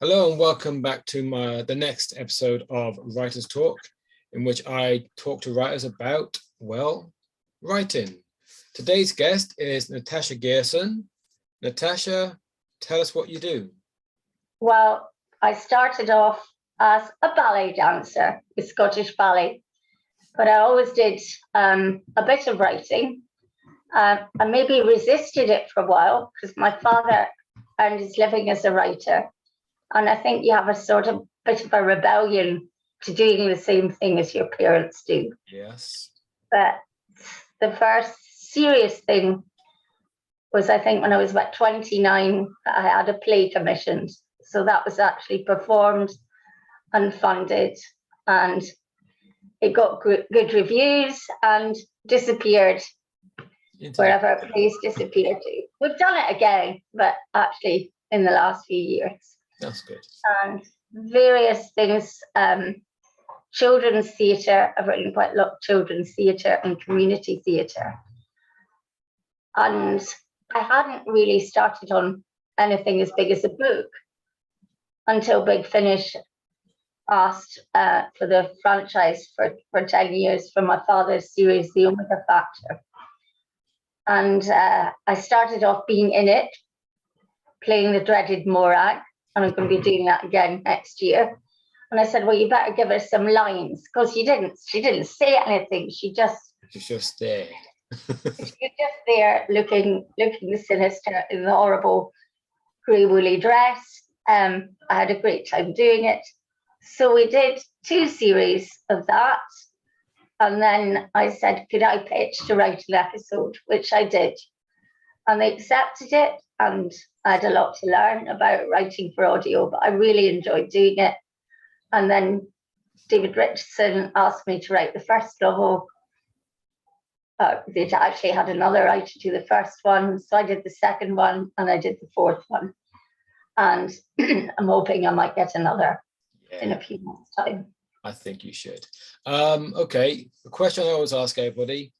Hello and welcome back to the next episode of Writers Talk, in which I talk to writers about, well, writing. Today's guest is Natasha Gerson. Natasha, tell us what you do. Well, I started off as a ballet dancer with Scottish Ballet, but I always did a bit of writing. I maybe resisted it for a while because my father earned his living as a writer. And I think you have a sort of bit of a rebellion to doing the same thing as your parents do. Yes. But the first serious thing was, I think, when I was about 29, I had a play commissioned. So that was actually performed and funded, and it got good reviews and disappeared wherever plays disappeared to. We've done it again, but actually in the last few years. That's good. And various things, children's theatre. I've written quite a lot of children's theatre and community theatre. And I hadn't really started on anything as big as a book until Big Finish asked for the franchise for 10 years for my father's series, The Omega Factor. And I started off being in it, playing the dreaded Morag, and I'm going to be doing that again next year. And I said, well, you better give her some lines, because she didn't say anything. She's just there. She's just there looking sinister in the horrible grey woolly dress. I had a great time doing it. So we did 2 series of that. And then I said, could I pitch to write an episode, which I did. And they accepted it. And I had a lot to learn about writing for audio, but I really enjoyed doing it. And then David Richardson asked me to write the first novel. They'd actually had another writer do the first one. So I did the second one and I did the 4th one. And I'm hoping I might get another in a few months' time. I think you should. Okay, the question I always ask everybody,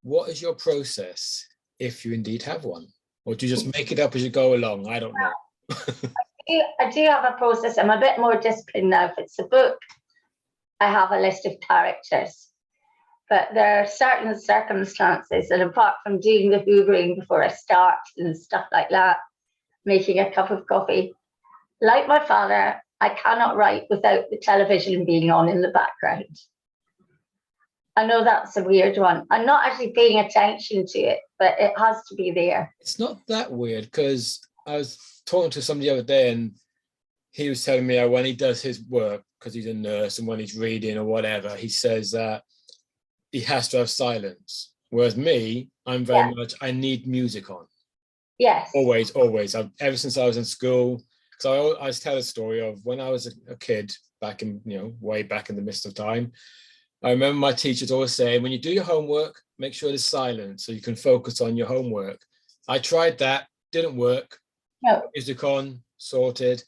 what is your process if you indeed have one? Or do you just make it up as you go along? I don't know. I do have a process. I'm a bit more disciplined now. If it's a book, I have a list of characters. But there are certain circumstances, and apart from doing the hoovering before I start and stuff like that, making a cup of coffee, like my father, I cannot write without the television being on in the background. I know that's a weird one. I'm not actually paying attention to it, but it has to be there. It's not that weird, because I was talking to somebody the other day and he was telling me how when he does his work, because he's a nurse, and when he's reading or whatever, he says that he has to have silence. Whereas me, I'm very much, I need music on. Yes. Always. Ever since I was in school, because I always tell a story of when I was a kid, back in, way back in the midst of time. I remember my teachers always saying, when you do your homework, make sure there's silence so you can focus on your homework. I tried that, didn't work. No. Music on, sorted.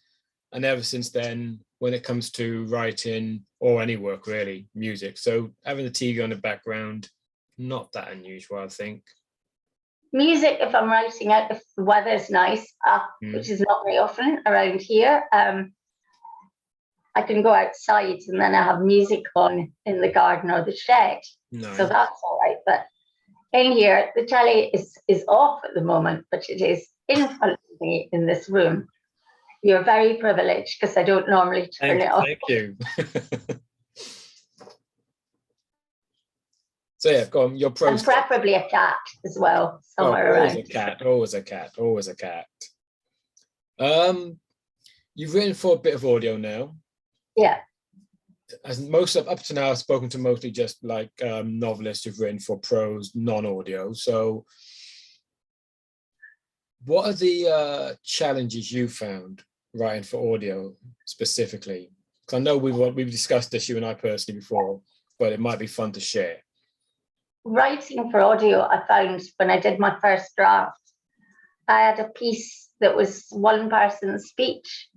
And ever since then, when it comes to writing or any work really, music. So having the TV on the background, not that unusual, I think. Music, if I'm writing out, if the weather's nice, which is not very often around here, I can go outside and then I have music on in the garden or the shed. Nice. So that's all right. But in here, the telly is off at the moment, but it is in front of me in this room. You're very privileged because I don't normally turn it off. Thank you. So yeah, go on, your process. And preferably a cat as well, somewhere around. Always a cat. You've written for a bit of audio now. Yeah. As most of up to now, I've spoken to mostly just like novelists who've written for prose, non-audio. So what are the challenges you found writing for audio specifically? Because I know we've discussed this, you and I personally, before, but it might be fun to share. Writing for audio, I found when I did my first draft, I had a piece that was one person's speech.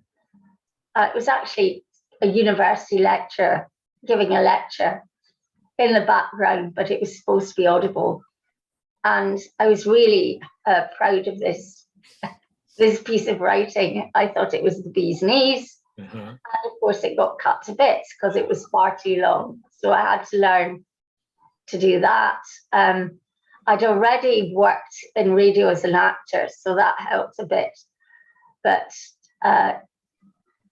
It was actually a university lecturer giving a lecture in the background, but it was supposed to be audible. And I was really proud of this this piece of writing, I thought it was the bee's knees. And of course, it got cut to bits because it was far too long. So I had to learn to do that. I'd already worked in radio as an actor, so that helped a bit. But a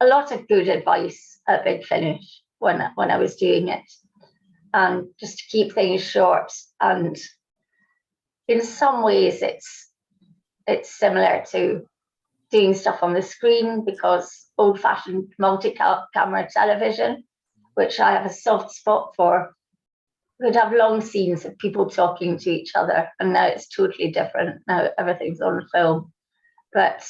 lot of good advice at Big Finish when I was doing it, and just to keep things short. And in some ways, it's similar to doing stuff on the screen, because old-fashioned multi-camera television, which I have a soft spot for, would have long scenes of people talking to each other, and now it's totally different. Now everything's on film. But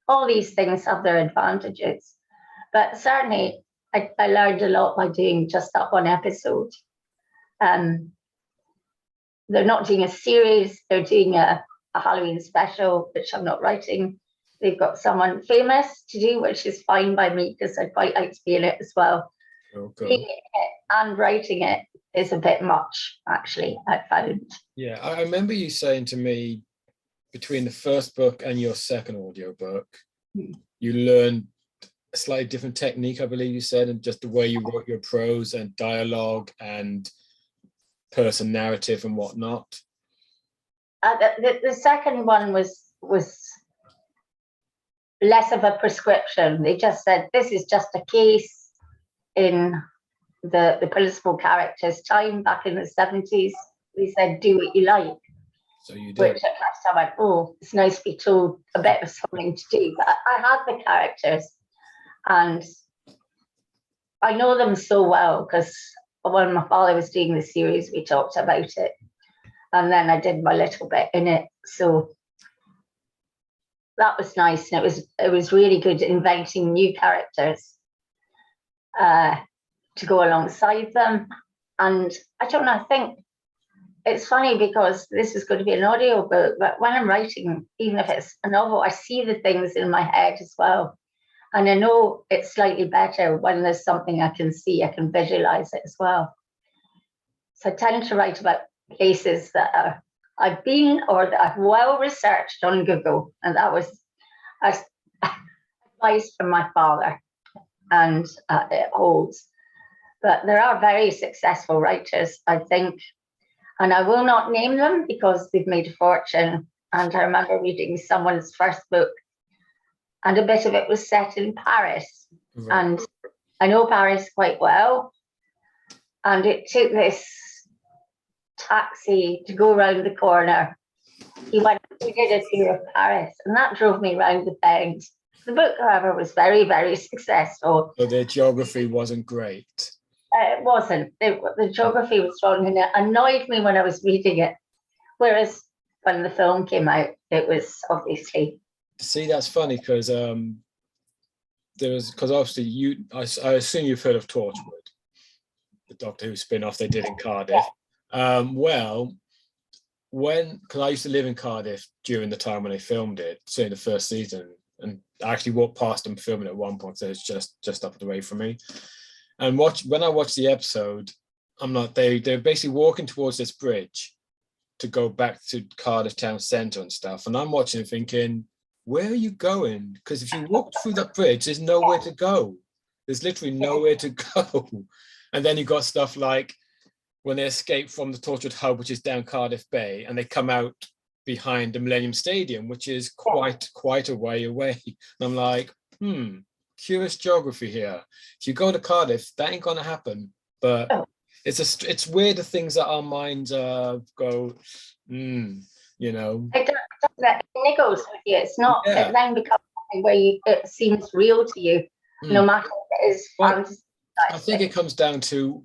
all these things have their advantages. But certainly, I learned a lot by doing just that one episode. They're not doing a series, they're doing a Halloween special, which I'm not writing. They've got someone famous to do, which is fine by me, because I quite like to be in it as well. Being in it and writing it is a bit much, actually, I found. Yeah, I remember you saying to me, between the first book and your second audiobook, you learned a slightly different technique, I believe you said, and just the way you wrote your prose and dialogue and person narrative and whatnot. The second one was less of a prescription. They just said, this is just a case in the principal character's time back in the 70s. They said, do what you like. So you did. Which at first I went, oh, it's nice to be told a bit of something to do. But I had the characters, and I know them so well, because when my father was doing the series, we talked about it. And then I did my little bit in it. So that was nice. And it was really good inventing new characters to go alongside them. And I don't know, I think it's funny, because this is going to be an audiobook, but when I'm writing, even if it's a novel, I see the things in my head as well. And I know it's slightly better when there's something I can see, I can visualize it as well. So I tend to write about places that I've been, or that I've well researched on Google. And that was advice from my father, and it holds. But there are very successful writers, I think, and I will not name them because they've made a fortune. And I remember reading someone's first book, and a bit of it was set in Paris. Right. And I know Paris quite well. And it took this taxi to go around the corner. We did a tour of Paris, and that drove me round the bend. The book, however, was very, very successful. So the geography wasn't great. It wasn't. The geography was wrong, and it annoyed me when I was reading it. Whereas when the film came out, it was obviously. See, that's funny, because obviously I assume you've heard of Torchwood, the Doctor Who spin-off they did in Cardiff. Yeah. Because I used to live in Cardiff during the time when they filmed it, certainly the first season, and I actually walked past them filming at one point, so it's just up the way from me. And when I watched the episode, I'm not. They're basically walking towards this bridge to go back to Cardiff town centre and stuff. And I'm watching it thinking, where are you going? Because if you walk through that bridge, there's nowhere to go. There's literally nowhere to go. And then you got stuff like when they escape from the Torchwood Hub, which is down Cardiff Bay, and they come out behind the Millennium Stadium, which is quite a way away. And I'm like, curious geography here. If you go to Cardiff, that ain't gonna happen. But it's weird, the things that our minds go, you know. It niggles with you. It's not. Yeah. It then becomes something where it seems real to you, no matter if it is fantasy. I think it comes down to,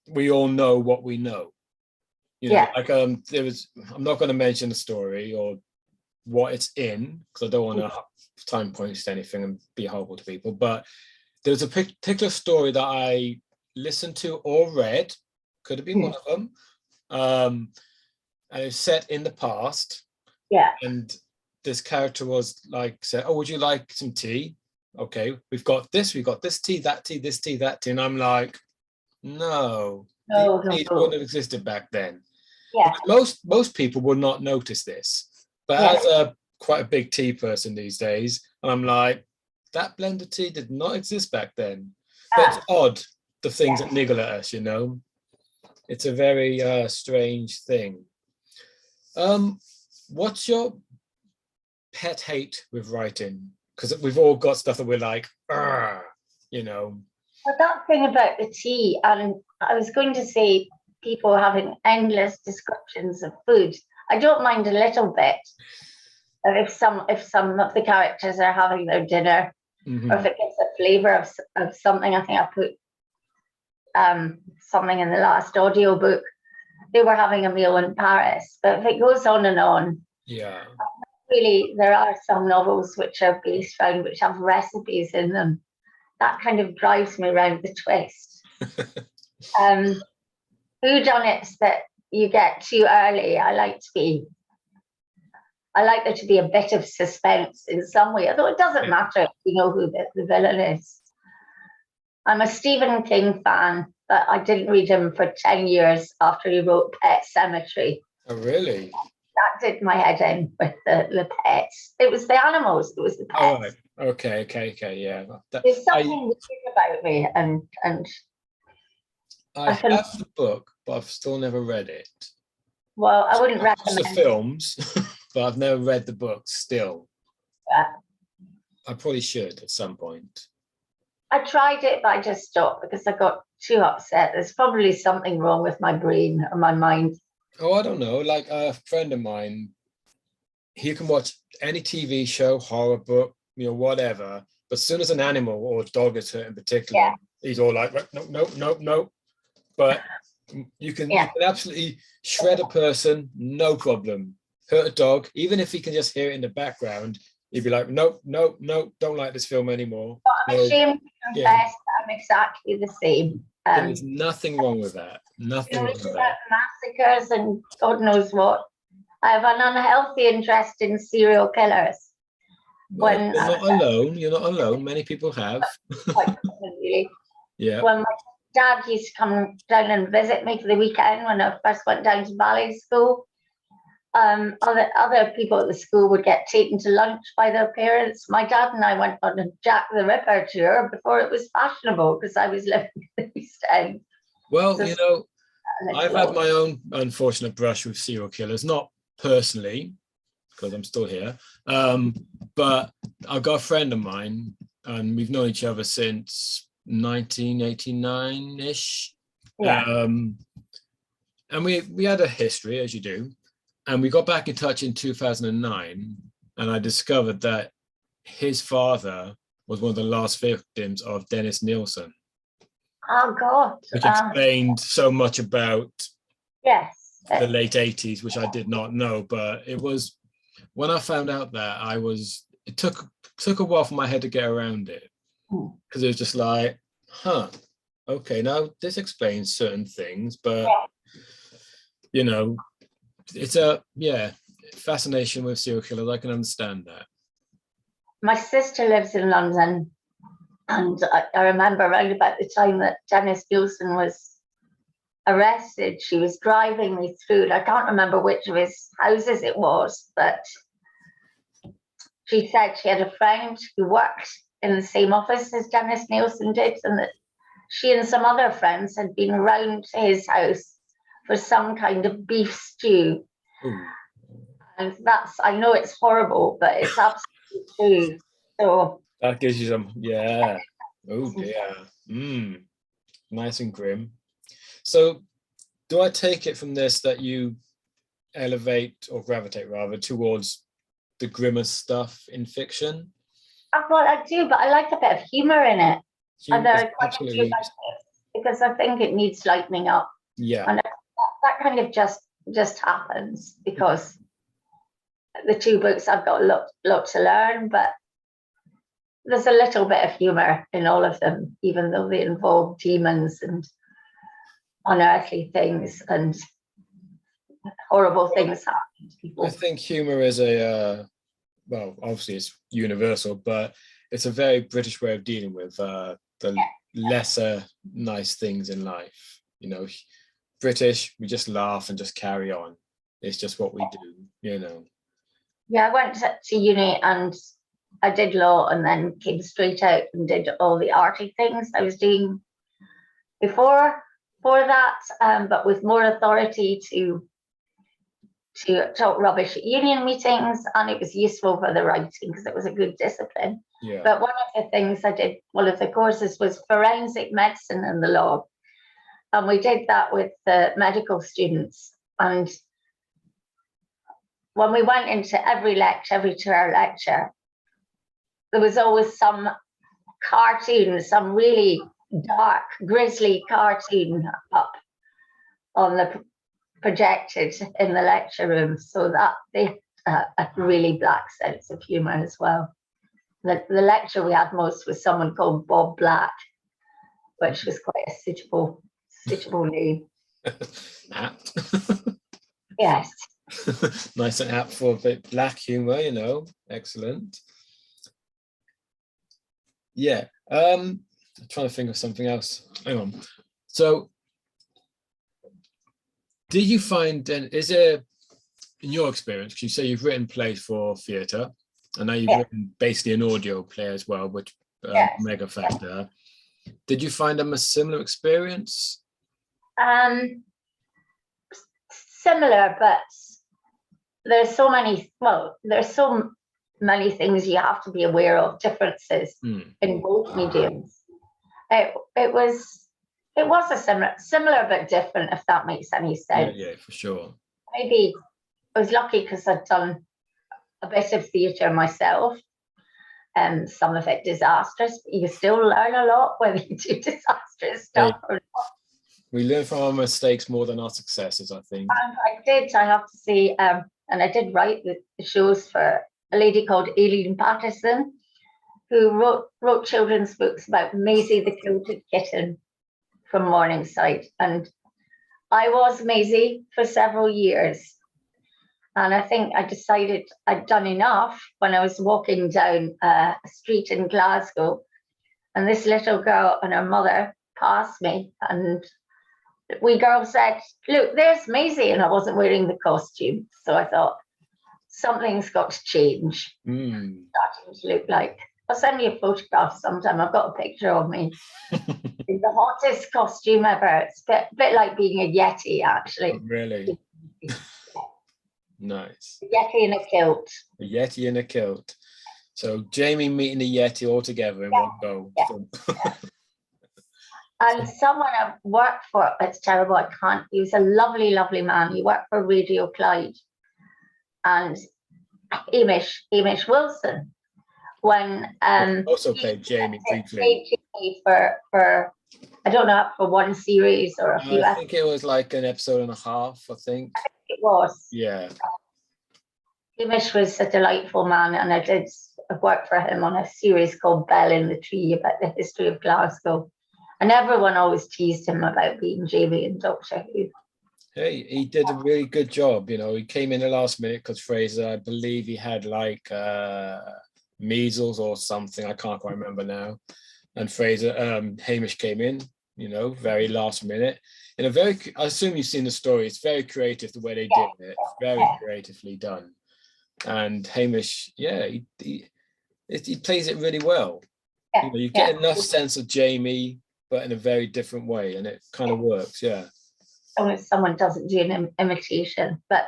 we all know what we know. You know, like I'm not going to mention the story or what it's in, because I don't want to time points to anything and be horrible to people. But there's a particular story that I listened to or read, could have been one of them, and it's set in the past. Yeah. And this character was like, said, "Oh, would you like some tea? Okay, we've got this tea, that tea, this tea, that tea." And I'm like, no, these wouldn't have existed back then. Yeah. Most people would not notice this. But as a quite a big tea person these days, and I'm like, that blend of tea did not exist back then. But it's odd, the things that niggle at us, you know. It's a very strange thing. What's your pet hate with writing? Because we've all got stuff that we're like, you know. Well, that thing about the tea, and I was going to say people having endless descriptions of food. I don't mind a little bit if some of the characters are having their dinner, or if it gives a flavour of something. I think I put something in the last audiobook. They were having a meal in Paris, but if it goes on and on, yeah, really, there are some novels which are based around, which have recipes in them. That kind of drives me around the twist. Whodunits that you get too early, I like there to be a bit of suspense in some way, although it doesn't matter if you know who the villain is. I'm a Stephen King fan, but I didn't read him for 10 years after he wrote Pet Sematary. Oh, really? That did my head in with the pets. It was the animals, it was the pets. Oh, right. Okay, yeah. There's something weird about me, and I have the book, but I've still never read it. Well, I wouldn't recommend recommend the films, but I've never read the book still. Yeah. I probably should at some point. I tried it, but I just stopped because I got too upset. There's probably something wrong with my brain or my mind. Oh, I don't know. Like a friend of mine, he can watch any TV show, horror book, you know, whatever. But as soon as an animal or a dog is hurt in particular, he's all like, no. But you can absolutely shred a person, no problem. Hurt a dog, even if he can just hear it in the background, he'd be like, no, don't like this film anymore. But I'm ashamed to confess that I'm exactly the same. There's nothing wrong with that. Nothing wrong with that. Massacres and God knows what. I have an unhealthy interest in serial killers. Well, you're not alone. You're not alone. Many people have. Quite common, really. Yeah. When my dad used to come down and visit me for the weekend when I first went down to ballet school, other people at the school would get taken to lunch by their parents. My dad and I went on a Jack the Ripper tour before it was fashionable because I was living in the East End. Well, so, you know, I've had my own unfortunate brush with serial killers, not personally, because I'm still here, but I've got a friend of mine, and we've known each other since 1989-ish. Yeah. And we had a history, as you do. And we got back in touch in 2009, and I discovered that his father was one of the last victims of Dennis Nielsen. Oh, God. Which explained so much about the late 80s, which I did not know. But it was, when I found out that, it took a while for my head to get around it. Because it was just like, okay, now this explains certain things, but, you know, it's a fascination with serial killers. I can understand that. My sister lives in London, and I remember around about the time that Dennis Nielsen was arrested, she was driving me through, I can't remember which of his houses it was, but she said she had a friend who worked in the same office as Dennis Nielsen did, and that she and some other friends had been around to his house for some kind of beef stew. Ooh. And I know it's horrible, but it's absolutely true. So that gives you some, oh dear. Nice and grim. So do I take it from this that you elevate or gravitate rather towards the grimmer stuff in fiction? Well, I do, but I like a bit of humor in it. Absolutely. Because I think it needs lightening up. Yeah. And that kind of just happens because the two books I've got a lot to learn, but there's a little bit of humor in all of them, even though they involve demons and unearthly things and horrible things happening to people. I think humor is well, obviously it's universal, but it's a very British way of dealing with the lesser nice things in life. You know, British, we just laugh and just carry on. It's just what we do, you know. Yeah, I went to uni and I did law and then came straight out and did all the arty things I was doing before that, but with more authority to talk rubbish at union meetings, and it was useful for the writing because it was a good discipline. Yeah. But one of the things I did, one of the courses was forensic medicine in the law, and we did that with the medical students. And when we went into every 2-hour lecture, there was always some cartoon, some really dark, grisly cartoon up on the projected in the lecture room, so that they a really black sense of humor as well. The lecture we had most was someone called Bob Black, which was quite a suitable name. Apt. Yes. Nice and apt for a bit black humor, you know. Excellent. Yeah. I'm trying to think of something else. Hang on. So did you find, and is there, in your experience, because you say you've written plays for theatre, and now you've written basically an audio play as well, which mega factor. Did you find them a similar experience? Similar, but there's so many things you have to be aware of, differences in both mediums. It was a similar but different, if that makes any sense. Yeah, for sure. Maybe I was lucky because I'd done a bit of theatre myself, and some of it disastrous, but you still learn a lot whether you do disastrous stuff or not. We learn from our mistakes more than our successes, I think. I have to say, and I did write the shows for a lady called Aileen Patterson, who wrote children's books about Maisie the Kilted Kitten from Morningside. And I was Maisie for several years. And I think I decided I'd done enough when I was walking down a street in Glasgow. And this little girl and her mother passed me. And the wee girl said, "Look, there's Maisie." And I wasn't wearing the costume. So I thought, something's got to change. Starting to look like, I'll send you a photograph sometime. I've got a picture of me in the hottest costume ever. It's a bit like being a Yeti, actually. Really? Nice. A Yeti in a kilt. A Yeti in a kilt. So Jamie meeting the Yeti all together in one go. Yeah. And someone I've worked for, it's terrible, I can't, he was a lovely, lovely man. He worked for Radio Clyde. And Hamish Wilson, when also played Jamie briefly for I don't know, for one series or a few. I think it was like an episode and a half, I think. It was. Yeah. Hamish was a delightful man, and I worked for him on a series called Bell in the Tree about the history of Glasgow. And everyone always teased him about being Jamie in Doctor Who. Hey, he did a really good job. You know, he came in the last minute because Fraser, I believe he had like measles or something. I can't quite remember now. And Hamish came in, you know, very last minute. In a very, I assume you've seen the story. It's very creative the way they did it. Very creatively done. And Hamish, yeah, he plays it really well. You know, you get enough sense of Jamie, but in a very different way, and it kind of works. Yeah. Someone doesn't do an imitation, but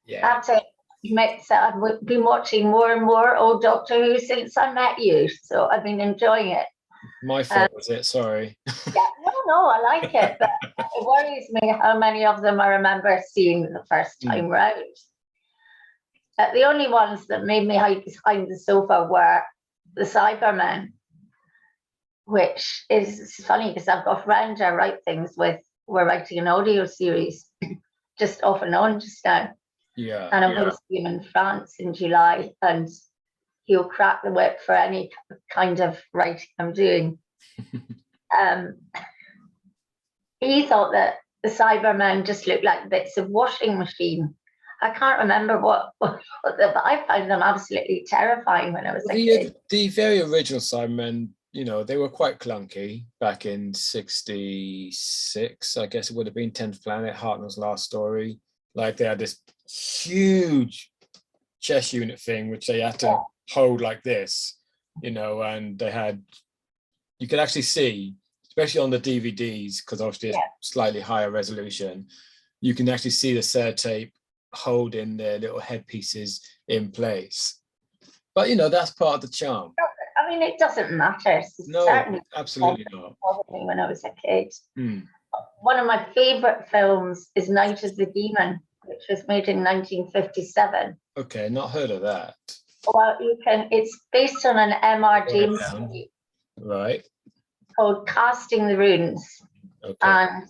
I have to admit that I've been watching more and more old Doctor Who since I met you, so I've been enjoying it. My fault, was it? Sorry. Yeah, no, I like it, but it worries me how many of them I remember seeing the first time round. The only ones that made me hide behind the sofa were the Cybermen, which is funny because I've got a friend I write things with. We're writing an audio series just off and on just now. Yeah. And I'm going to see him in France in July, and he'll crack the whip for any kind of writing I'm doing. He thought that the Cybermen just looked like bits of washing machine. I can't remember what but I found them absolutely terrifying when I was a kid. The very original Cybermen, you know, they were quite clunky back in 66. I guess it would have been 10th Planet, Hartnell's last story. Like they had this huge chest unit thing, which they had to hold like this, and they had, you could actually see, especially on the DVDs, because obviously it's slightly higher resolution, you can actually see the sellotape holding their little headpieces in place. But that's part of the charm. I mean, it doesn't matter. No, certainly absolutely not. When I was a kid. Mm. One of my favorite films is Night of the Demon, which was made in 1957. Okay, not heard of that. Well, it's based on an M.R. James story. Right. Called Casting the Runes. Okay. And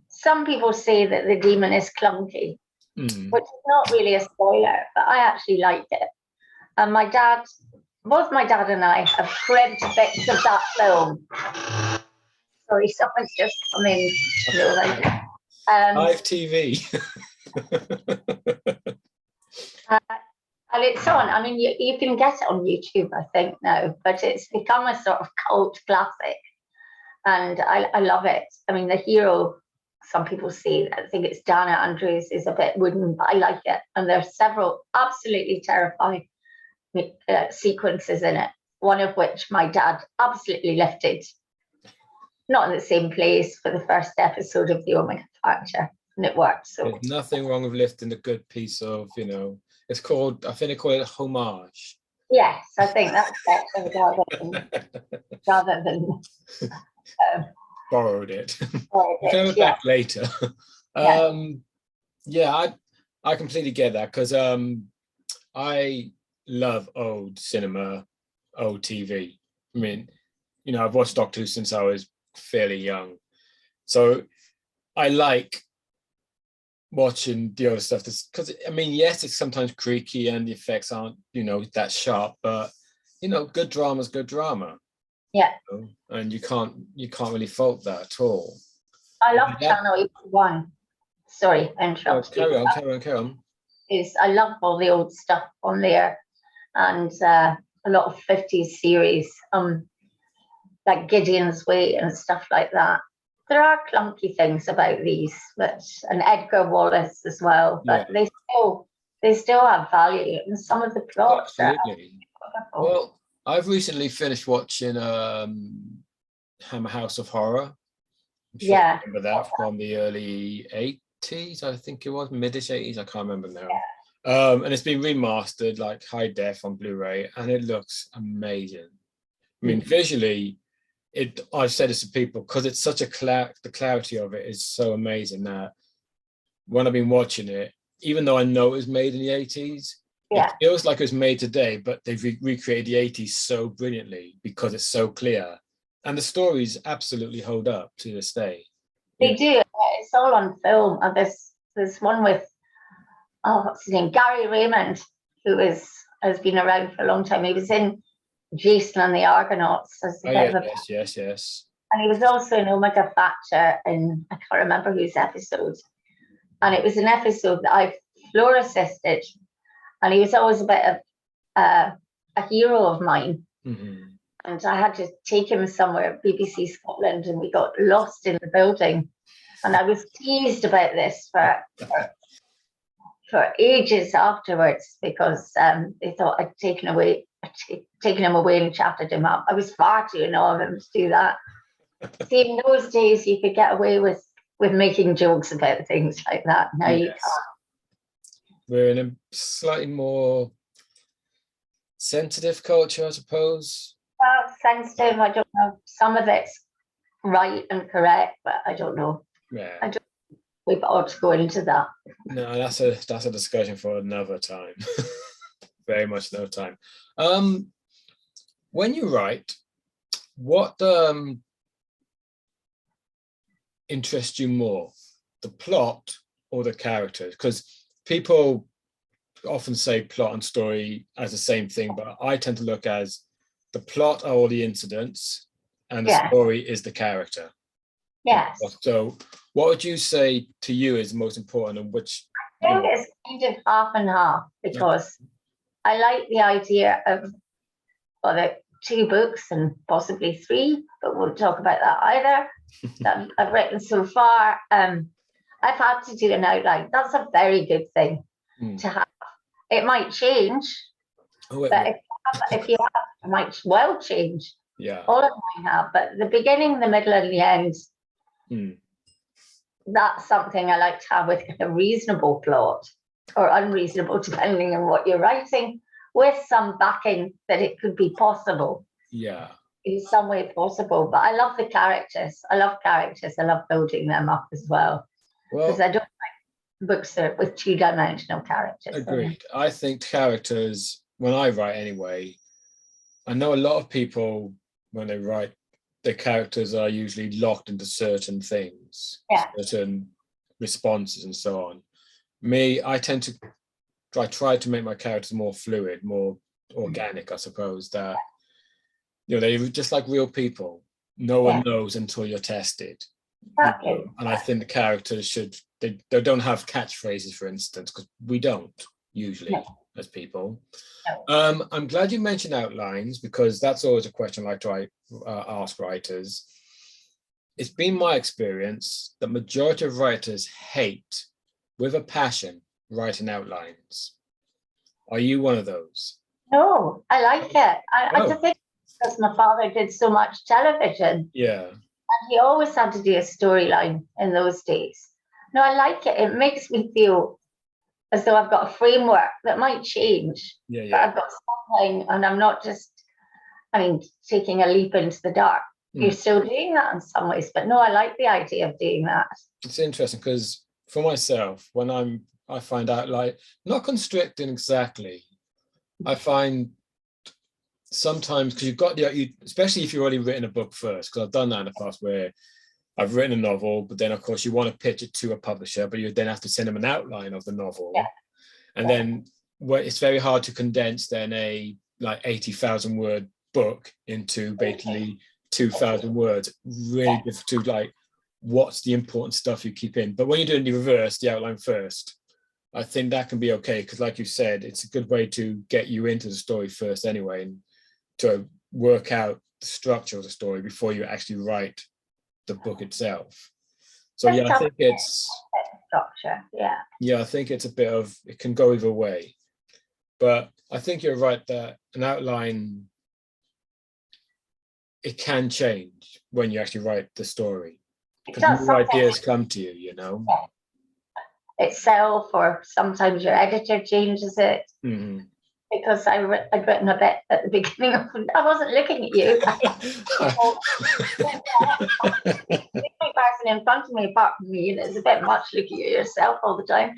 some people say that the demon is clunky, which is not really a spoiler, but I actually liked it. And both my dad and I have cribbed bits of that film. Sorry, someone's just come in. Live TV. And it's on. I mean, you can get it on YouTube, I think, now, but it's become a sort of cult classic. And I love it. I mean, the hero, some people say, I think it's Dana Andrews, is a bit wooden, but I like it. And there's several absolutely terrifying sequences in it, one of which my dad absolutely lifted, not in the same place, for the first episode of the Omega Factor, and it worked. So there's nothing wrong with lifting a good piece of, it's called, I think they call it homage. Yes, I think that's better rather than borrowed it. Coming back later. I completely get that, because I love old cinema, old TV. I mean, I've watched Doctor Who since I was fairly young, so I like watching the other stuff, because I mean, yes, it's sometimes creaky and the effects aren't that sharp, but good drama is good drama. And you can't really fault that at all. I love Channel 81. Sorry, I interrupted. Carry on. I love all the old stuff on there, and a lot of 50s series, like Gideon's Way and stuff like that. There are clunky things about these, and Edgar Wallace as well, but they still have value, and some of the plots are wonderful. Well, I've recently finished watching Hammer House of Horror. Remember that from the early 80s, I think it was, mid-ish 80s, I can't remember now. And it's been remastered, like high def on Blu-ray, and it looks amazing. I mean, visually, I've said this to people, because it's such the clarity of it is so amazing that when I've been watching it, even though I know it was made in the 80s, it feels like it was made today, but they've recreated the 80s so brilliantly because it's so clear. And the stories absolutely hold up to this day. They do. It's all on film. And there's one with, what's his name? Gary Raymond, who has been around for a long time. He was in Jason and the Argonauts. Yes. And he was also in Omega Factor in, I can't remember whose episode. And it was an episode that I floor assisted. And he was always a bit of a hero of mine. And I had to take him somewhere, BBC Scotland, and we got lost in the building. And I was teased about this for ages afterwards, because they thought I'd taken him away and chatted him up. I was far too in awe of him to do that. See, in those days, you could get away with making jokes about things like that. Now you can't. We're in a slightly more sensitive culture, I suppose. Well, sensitive, I don't know. Some of it's right and correct, but I don't know. Yeah. We ought to go into that. No, that's a discussion for another time. Very much no time. When you write, what interests you more, the plot or the characters? Because people often say plot and story as the same thing, but I tend to look as the plot are all the incidents and the story is the character. Yes. So what would you say to you is most important, and which? I think it's kind of half and half, because I like the idea of the 2 books and possibly 3, but we'll talk about that either, that I've written so far. I've had to do an outline. That's a very good thing. to have. It might change, but if you have, it might well change. Yeah. All of mine have, but the beginning, the middle, and the end, that's something I like to have with a reasonable plot, or unreasonable, depending on what you're writing, with some backing that it could be possible. Yeah. In some way possible. But I love the characters. I love characters. I love building them up as well. Because I don't like books that with two-dimensional characters. Agreed. I think characters, when I write anyway, I know a lot of people, when they write, their characters are usually locked into certain things, certain responses and so on. Me, I tend to try to make my characters more fluid, more organic, I suppose, that they're just like real people. No one knows until you're tested. Exactly. And I think the characters they don't have catchphrases, for instance, because we don't usually as people. I'm glad you mentioned outlines, because that's always a question I like to ask writers. It's been my experience that majority of writers hate, with a passion, writing outlines. Are you one of those? No, I like it. I just think because my father did so much television. Yeah. And he always had to do a storyline in those days. No, I like it. It makes me feel as though I've got a framework that might change. Yeah. But I've got something, and I'm not just, taking a leap into the dark. You're still doing that in some ways. But no, I like the idea of doing that. It's interesting because for myself, when I find out, like, not constricting exactly, I find sometimes, because you've got especially if you've already written a book first, because I've done that in the past where I've written a novel, but then of course you want to pitch it to a publisher, but you then have to send them an outline of the novel. And then it's very hard to condense then a 80,000 word book into basically 2,000 words. Really difficult to what's the important stuff you keep in. But when you're doing the reverse, the outline first, I think that can be okay, because like you said, it's a good way to get you into the story first anyway, and to work out the structure of the story before you actually write the book itself. So I think it's structure. I think it's a bit of, it can go either way. But I think you're right that an outline, it can change when you actually write the story, because new ideas come to you, itself, or sometimes your editor changes it. Because I'd written a bit at the beginning of, I wasn't looking at you. The only person in front of me apart from me, and it's a bit much looking at yourself all the time.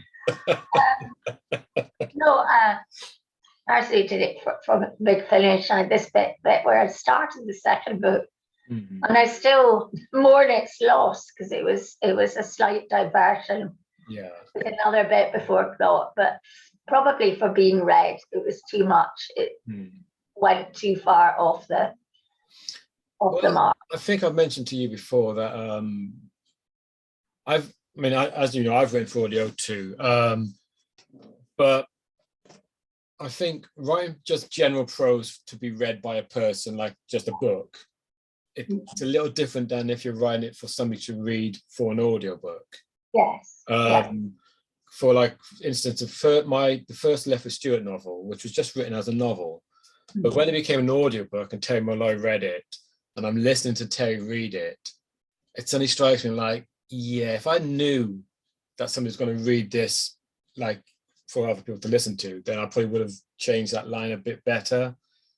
I actually did it from a big finish. I had this bit where I started the second book, and I still mourn its loss, because it was a slight diversion. With another bit before plot, but probably for being read, it was too much. It went too far off the mark. I think I've mentioned to you before that as you know, I've written for audio too, but I think writing just general prose to be read by a person, like just a book, it's a little different than if you're writing it for somebody to read for an audiobook. Yes. For like instance, the first Leffer Stewart novel, which was just written as a novel, but when it became an audiobook and Terry Molloy read it, and I'm listening to Terry read it, it suddenly strikes me like, if I knew that somebody's going to read this for other people to listen to, then I probably would have changed that line a bit better,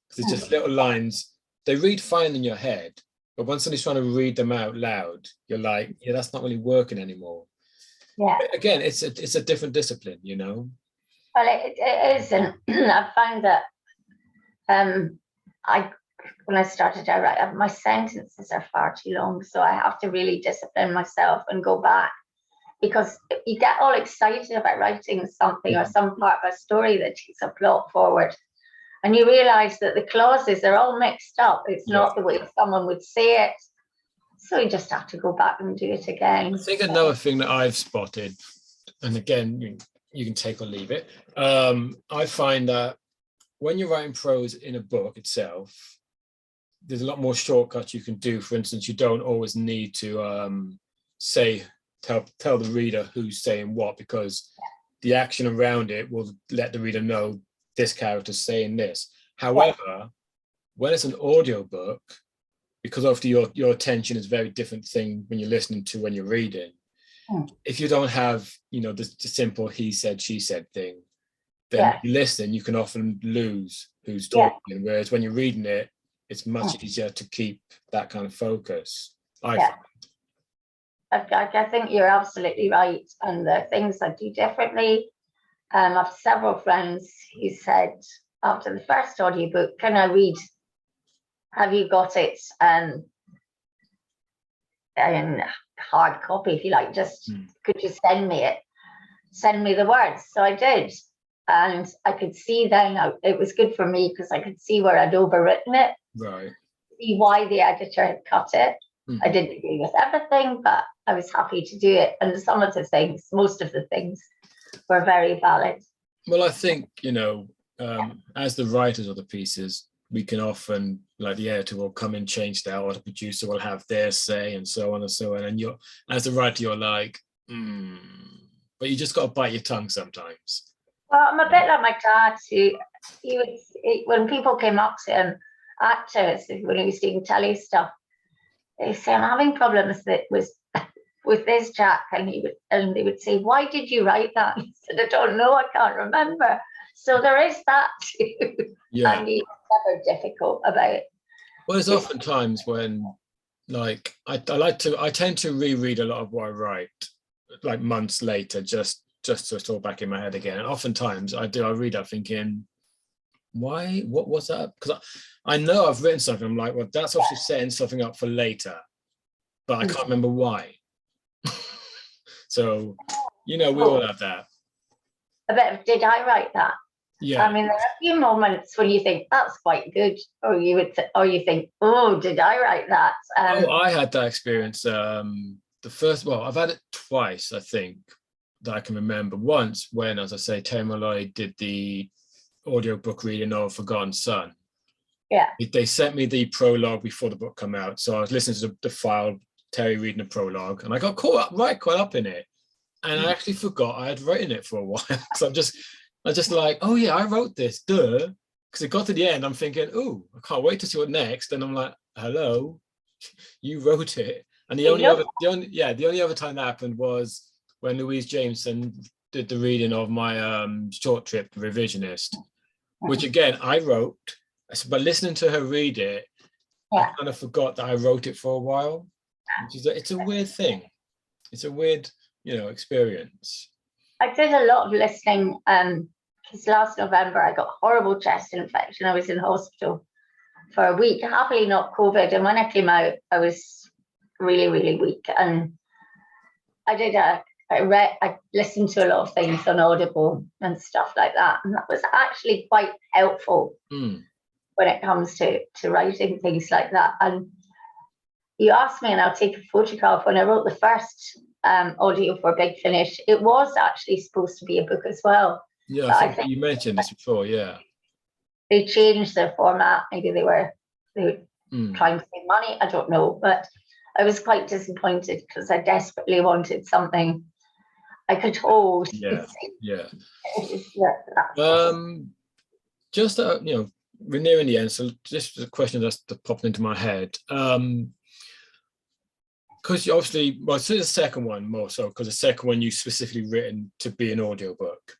because it's just little lines. They read fine in your head, but when somebody's trying to read them out loud, you're like, that's not really working anymore. Again, it's a different discipline, Well, it is, and I found that when I started to write, my sentences are far too long, so I have to really discipline myself and go back, because you get all excited about writing something or some part of a story that takes a plot forward, and you realize that the clauses are all mixed up. It's not the way someone would say it. So you just have to go back and do it again. I think another thing that I've spotted, and again, you can take or leave it, I find that when you're writing prose in a book itself, there's a lot more shortcuts you can do. For instance, you don't always need to tell the reader who's saying what, because the action around it will let the reader know this character's saying this. However, when it's an audiobook, because often your attention is a very different thing when you're listening to when you're reading. If you don't have, the simple he said, she said thing, then when you listen, you can often lose who's talking. Whereas when you're reading it, it's much easier to keep that kind of focus. I think you're absolutely right. And the things I do differently, I have several friends who said after the first audiobook, can I read, have you got it in hard copy, if you like, just could you send me the words? So I did. And I could see then, it was good for me because I could see where I'd overwritten it. Right. See why the editor had cut it. I didn't agree with everything, but I was happy to do it. And some of the things, most of the things, were very valid. Well, I think, as the writers of the pieces, we can often, like the editor will come and change that, or the producer will have their say, and so on and so on. And you're, as the writer, you're like, but you just got to bite your tongue sometimes. Well, I'm a bit like my dad, who when people came up to him, actors, when he was doing telly stuff, they say, I'm having problems with this, Jack, and they would say, why did you write that? He said, I don't know, I can't remember. So there is that too. Yeah. And he's never difficult about it. Well, there's often times when, like, I tend to reread a lot of what I write, like months later, just so it's all back in my head again. And oftentimes I read that thinking, why, what was that? Because I know I've written something, I'm like, well, that's obviously setting something up for later, but I can't remember why. So, we all have that. A bit of, did I write that? Yeah. I mean, there are a few moments when you think that's quite good, or you think, oh, did I write that? I had that experience. I've had it twice, I think, that I can remember. Once when, as I say, Terry Malloy did the audiobook reading of Forgotten Son. Yeah. They sent me the prologue before the book came out, so I was listening to the file, Terry reading the prologue, and I got quite up in it, and I actually forgot I had written it for a while. So I'm just like, oh yeah, I wrote this, duh. Because it got to the end, I'm thinking, oh, I can't wait to see what next. And I'm like, hello, you wrote it. And the only other time that happened was when Louise Jameson did the reading of my short trip, Revisionist, which again I wrote. But listening to her read it, I kind of forgot that I wrote it for a while. It's a weird thing. It's a weird, experience. I did a lot of listening because last November I got horrible chest infection. I was in hospital for a week, happily not COVID. And when I came out, I was really, really weak. And I listened to a lot of things on Audible and stuff like that. And that was actually quite helpful when it comes to writing things like that. And you asked me, and I'll take a photograph. When I wrote the first audio for Big Finish, it was actually supposed to be a book as well. Yeah, I think you mentioned this before. Yeah, they changed their format. Maybe they were trying to save money. I don't know, but I was quite disappointed because I desperately wanted something I could hold. Yeah. We're nearing the end, so just a question that's popped into my head. Because you obviously, well, so the second one more so, because the second one you specifically written to be an audiobook.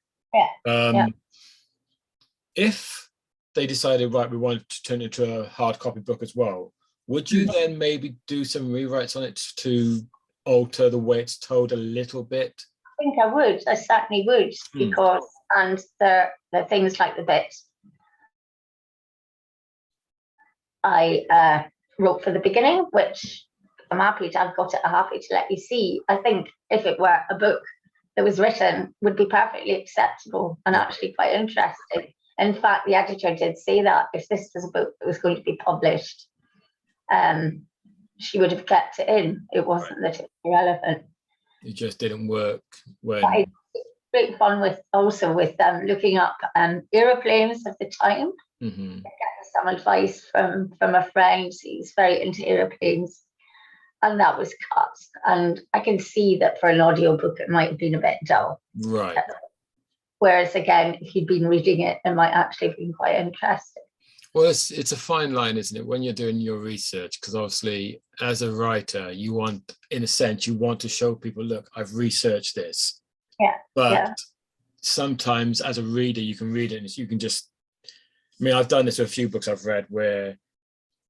If they decided, right, we wanted to turn it into a hard copy book as well, would you then maybe do some rewrites on it to alter the way it's told a little bit? I think I would. I certainly would, because and the things like the bit I wrote for the beginning, which I've got it happy to let you see. I think if it were a book that was written, would be perfectly acceptable and actually quite interesting. In fact, the editor did say that if this was a book that was going to be published, she would have kept it in. It wasn't that it was irrelevant. It just didn't work when. I had great fun with looking up aeroplanes of the time. Getting some advice from a friend who's very into aeroplanes, and that was cut. And I can see that for an audiobook it might have been a bit dull. Right. Whereas again, if you'd been reading it, it might actually have been quite interesting. Well, it's a fine line, isn't it, when you're doing your research? Because obviously, as a writer, you want, in a sense, you want to show people, look, I've researched this. Yeah. But sometimes, as a reader, you can read it and you can just. I mean, I've done this with a few books I've read where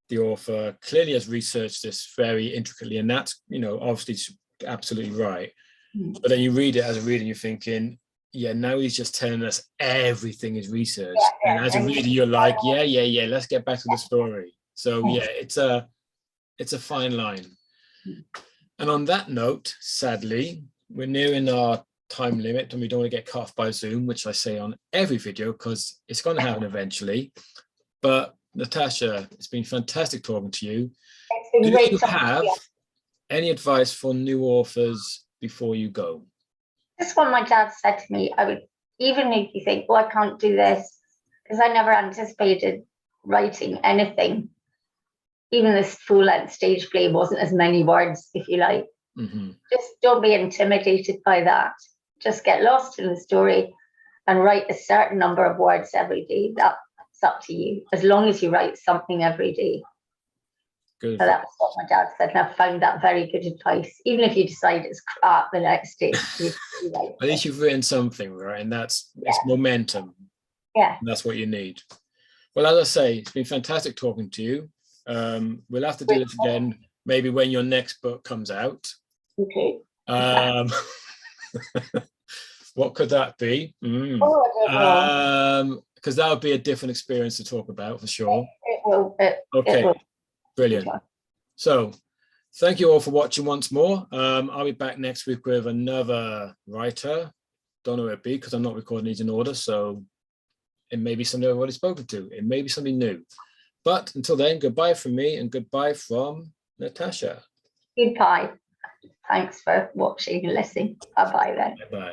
the author clearly has researched this very intricately, and that's, obviously absolutely right. But then you read it as a reader, and you're thinking, yeah, now he's just telling us everything is researched. And as a reader, you're like, yeah, let's get back to the story. So yeah, it's a fine line. And on that note, sadly, we're nearing our time limit and we don't want to get cut off by Zoom, which I say on every video because it's going to happen eventually. But Natasha, it's been fantastic talking to you. Do you have any advice for new authors before you go? This one my dad said to me, I would even make you think, I can't do this, because I never anticipated writing anything. Even this full-length stage play wasn't as many words, if you like. Just don't be intimidated by that. Just get lost in the story and write a certain number of words every day. That's up to you, as long as you write something every day. Good. So that's what my dad said, and I found that very good advice. Even if you decide it's crap the next day, at least you've written something, right? And it's momentum. Yeah. And that's what you need. Well, as I say, it's been fantastic talking to you. We'll have to do this again, maybe when your next book comes out. Okay. What could that be? I don't know. Because that would be a different experience to talk about for sure. It will. Okay. It will. Brilliant. So thank you all for watching once more. I'll be back next week with another writer. Don't know who it'll be because I'm not recording these in order. So it may be somebody I've already spoken to. It may be something new. But until then, goodbye from me and goodbye from Natasha. Goodbye. Thanks for watching and listening. Bye-bye then. Bye-bye.